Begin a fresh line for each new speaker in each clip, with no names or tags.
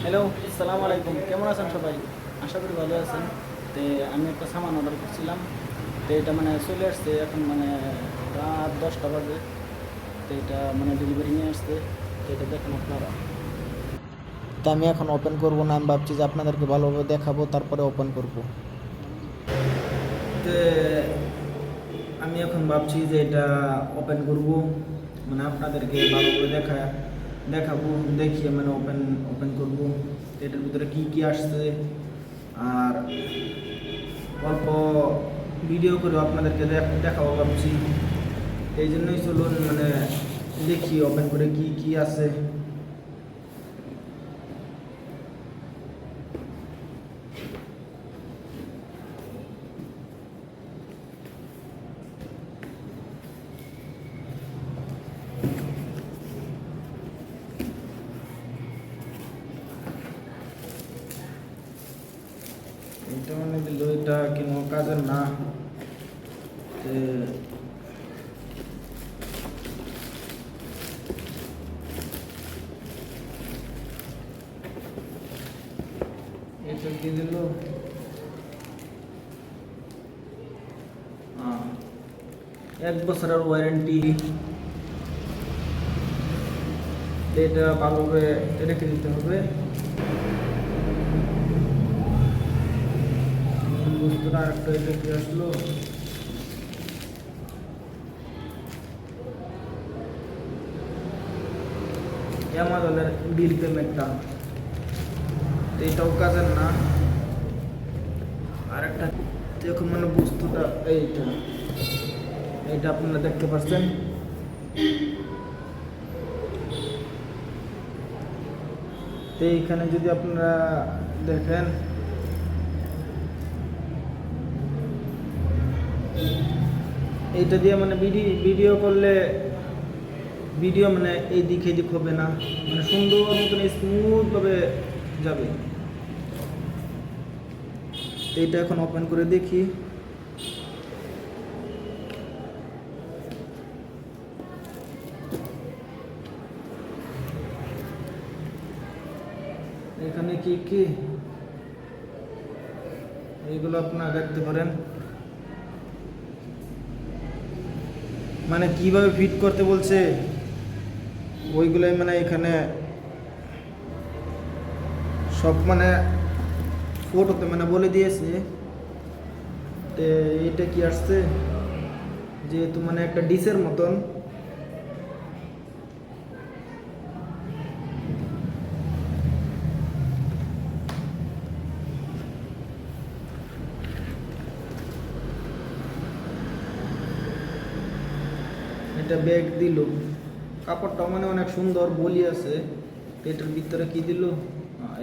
Hello, আসসালামু আলাইকুম। কেমন আছেন সবাই? আশা করি ভালো আছেন। তো আমি একটা সামান অর্ডার করছিলাম। তো এটা চলে আসছে এখন রাত 10টা বাজে। তো এটা ডেলিভারি নিয়ে আসছে। তো এটা দেখেন আপনারা। তো আমি এখন ওপেন করব না, আমি ভাবছি যে আপনাদেরকে ভালোভাবে দেখাবো তারপরে ওপেন করব। তো আমি এখন ভাবছি যে এটা ওপেন করব, আপনাদেরকে ভালোভাবে দেখাবো, দেখিয়ে ওপেন ওপেন করব। এটার ভিতরে কি কি আসছে আর অল্প ভিডিও করে আপনাদেরকে দেখাবো ভাবছি। এই জন্যই চলুন দেখি ওপেন করে কি কি আছে। এটা দিল, এটা কেন কাজের না। এটা কি দিল? 1 বছরের ওয়ারেন্টি। এটা ভালোভাবে রেখে দিতে হবে। বস্তুটা একটা এটা কি আসলো? অ্যামাজনের বিল পেমেন্টটা, এটাও কাজের না। আর একটা দেখুন বস্তুটা এইটা এইটা আপনারা দেখতে পাচ্ছেন। তো এইখানে যদি আপনারা দেখেন, এইটা দিয়ে ভিডিও করলে ভিডিও এই দিক এদিক হবে না, সুন্দর মতন স্মুথ ভাবে যাবে। এইটা এখন ওপেন করে দেখি। এখানে কি কি এইগুলো আপনারা দেখতে পারেন, কিভাবে ফিট করতে বলছে ওইগুলোই এখানে সব ফটোতে বলে দিয়েছে। তো এটা কি আসছে যেহেতু একটা ডিশের মতন, এটা ব্যাগ দিল। কাপড়টা অনেক সুন্দর বলি আছে। এটার ভিতরে কি দিল?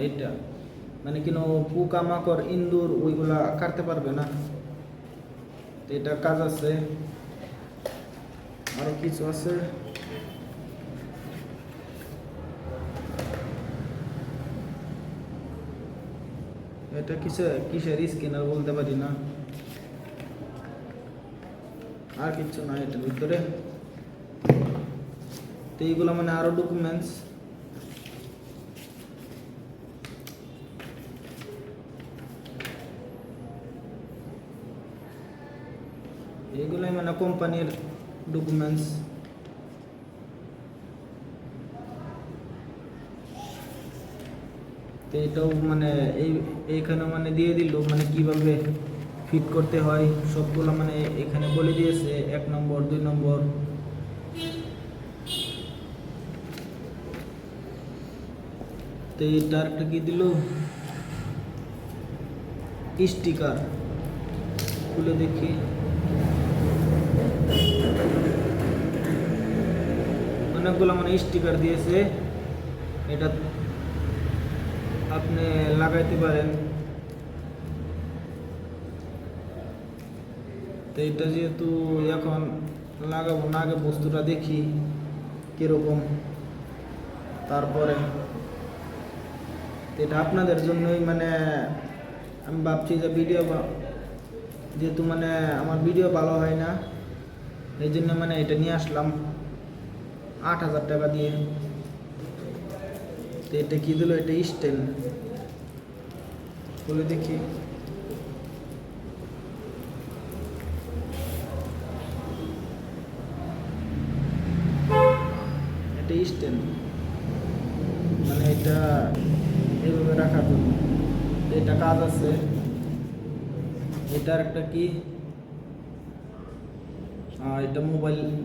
এটা কিনো পোকা মাকড় ইন্দুর ওইগুলা কাটতে পারবে না। তো এটা কাজ আছে। আরো কিছু আছে। এটা কিসের স্ক্যানার বলতে পারি না। আর কিছু না এটার ভিতরে। তো এইগুলো আরো ডকুমেন্টস। এইগুলাই কোম্পানির ডকুমেন্টস। তো এটাও এইখানে দিয়ে দিল কিভাবে ফিট করতে হয় সবগুলো এখানে বলে দিয়েছে, 1 নম্বর 2 নম্বর। তো এটা একটা কি দিল? স্টিকার। খুলে দেখি। অনেকগুলো স্টিকার দিয়েছে, এটা আপনি লাগাইতে পারেন। তো এটা যেহেতু এখন লাগাবো না, আগে বস্তুটা দেখি কিরকম, তারপরে এটা আপনাদের জন্যই আমি ভাবছি যে ভিডিও যেহেতু আমার ভিডিও ভালো হয় না, এই জন্য এটা নিয়ে আসলাম 8,000 টাকা দিয়ে। তো এটা কি দিল, এটা স্ট্যান্ড বলে দেখি। এটা স্ট্যান্ড মানে এটা এইভাবে রাখার জন্য, এটা কাজ আছে। এটার একটা কি, এটা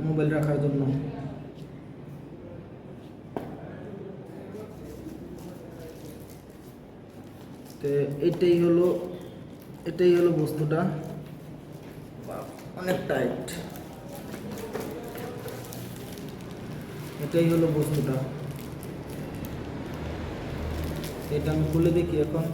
মোবাইল রাখার জন্য। তো এটাই হলো বস্তুটা, অনেক টাইট। এটাই হলো বস্তুটা। এটা আমি খুলে দেখি এখন।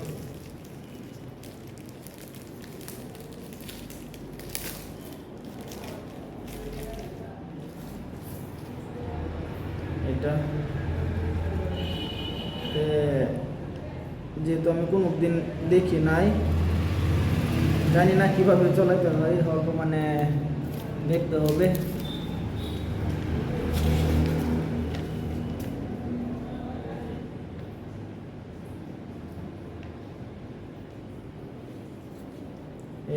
এটা যেহেতু আমি কোনো দিন দেখি নাই, জানি না কিভাবে চালাতে হয়, হয়তো মানে দেখতে হবে।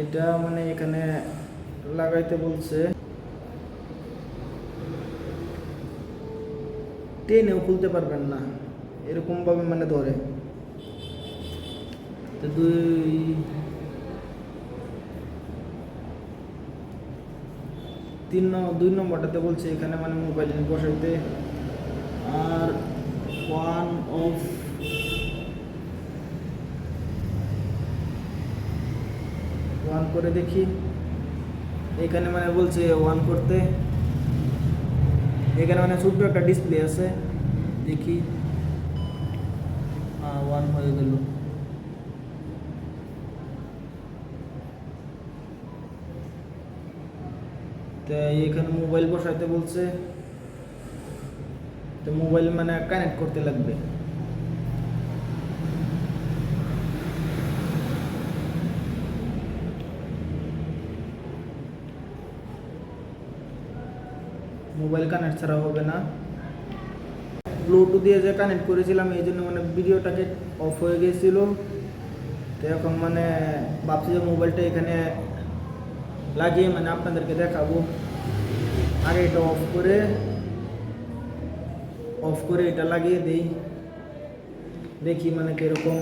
এটা মানে এখানে লাগাইতে বলছে, টেনেও খুলতে পারবেন না, এরকম ভাবে মানে ধরে। তো দুই নম্বরটাতে বলছে এখানে মানে মোবাইল বসাইতে। আর ওয়ান করে দেখি, এখানে মানে বলছে ওয়ান করতে। এখানে মানে ছোট্ট একটা ডিসপ্লে আছে, দেখি। ওয়ান হয়ে গেল। তো এখানে মোবাইল বসাইতে বলছে, তো মোবাইল মানে কানেক্ট করতে লাগবে। মোবাইল কানেক্ট ছাড়া হবে না। ব্লুটুথ দিয়ে যে কানেক্ট করেছিলাম, এই জন্য মানে ভিডিওটাকে অফ হয়ে গিয়েছিল। তো এখন মানে ভাবছি যে মোবাইলটা এখানে লাগিয়ে মানে আপনাদেরকে দেখাবো। আগে এটা অফ করে এটা লাগিয়ে দেই, দেখি মানে কিরকম।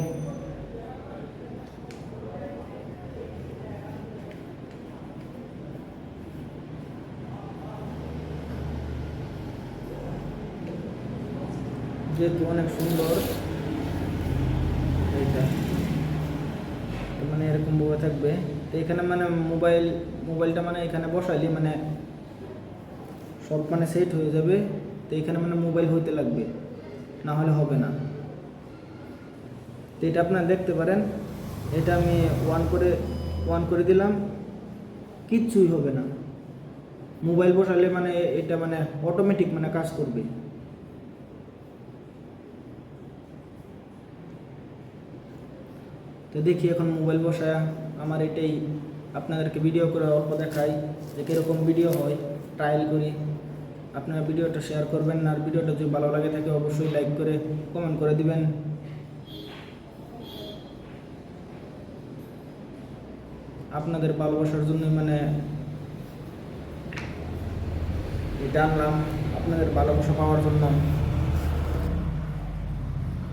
যেহেতু অনেক সুন্দর এইটা, মানে এরকম ভাবে থাকবে। তো এখানে মানে মোবাইলটা মানে এখানে বসাইলে মানে সব মানে সেট হয়ে যাবে। তো এখানে মানে মোবাইল হইতে লাগবে, না হলে হবে না। তো এটা আপনারা দেখতে পারেন, এটা আমি ওয়ান করে দিলাম, কিচ্ছুই হবে না। মোবাইল বসালে মানে এটা মানে অটোমেটিক মানে কাজ করবে। তো দেখি এখন মোবাইল বসায় আমার এটাই আপনাদেরকে ভিডিও করে অল্প দেখাই যে কীরকম ভিডিও হয়, ট্রায়াল করি। আপনারা ভিডিওটা শেয়ার করবেন, আর ভিডিওটা যদি ভালো লাগে থাকে অবশ্যই লাইক করে কমেন্ট করে দিবেন। আপনাদের ভালোবাসার জন্য মানে এটা আনলাম, আপনাদের ভালোবাসা পাওয়ার জন্য।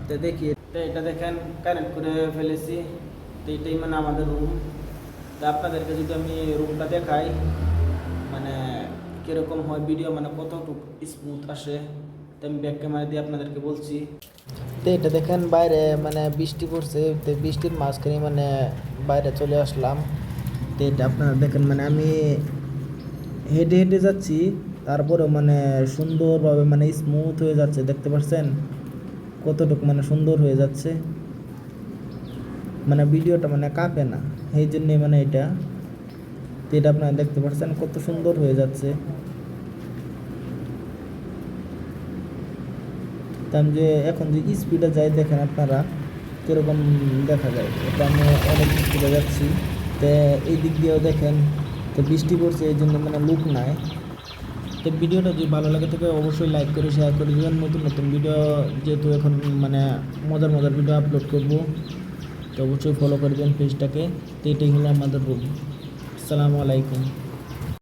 তো দেখি, এটা দেখেন কানেক্ট করে ফেলেছি। তো এটাই মানে আমাদের রুম। তো আপনাদেরকে যদি আমি রুমটা দেখাই মানে কীরকম হয় ভিডিও, মানে কতটুকু স্মুথ আসে, তো আমি ব্যাক ক্যামেরা দিয়ে আপনাদেরকে বলছি। তো এটা দেখেন বাইরে মানে বৃষ্টি পড়ছে, তো বৃষ্টির মাঝখানে মানে বাইরে চলে আসলাম। তো এটা আপনারা দেখেন মানে আমি হেঁটে যাচ্ছি, তারপরেও মানে সুন্দরভাবে মানে স্মুথ হয়ে যাচ্ছে, দেখতে পাচ্ছেন কতটুকু মানে সুন্দর হয়ে যাচ্ছে। মানে ভিডিওটা মানে কাঁপে না, এই জন্যে মানে এটা আপনারা দেখতে পাচ্ছেন কত সুন্দর হয়ে যাচ্ছে। তাই যে এখন যে স্পিডে যাই দেখেন আপনারা কীরকম দেখা যায়। এটা আমি অনেক স্পিডে যাচ্ছি। তো এই দিক দিয়েও দেখেন, তো বৃষ্টি পড়ছে এই জন্য মানে লুক নাই। তো ভিডিওটা যদি ভালো লাগে থাকে অবশ্যই লাইক করে শেয়ার করে দেবেন। নতুন নতুন ভিডিও যেহেতু এখন মানে মজার মজার ভিডিও আপলোড করব, তো অবশ্যই ফলো করে দেবেন পেজটাকে। তো এটাই হলো আমাদের রুম। আসসালামু আলাইকুম।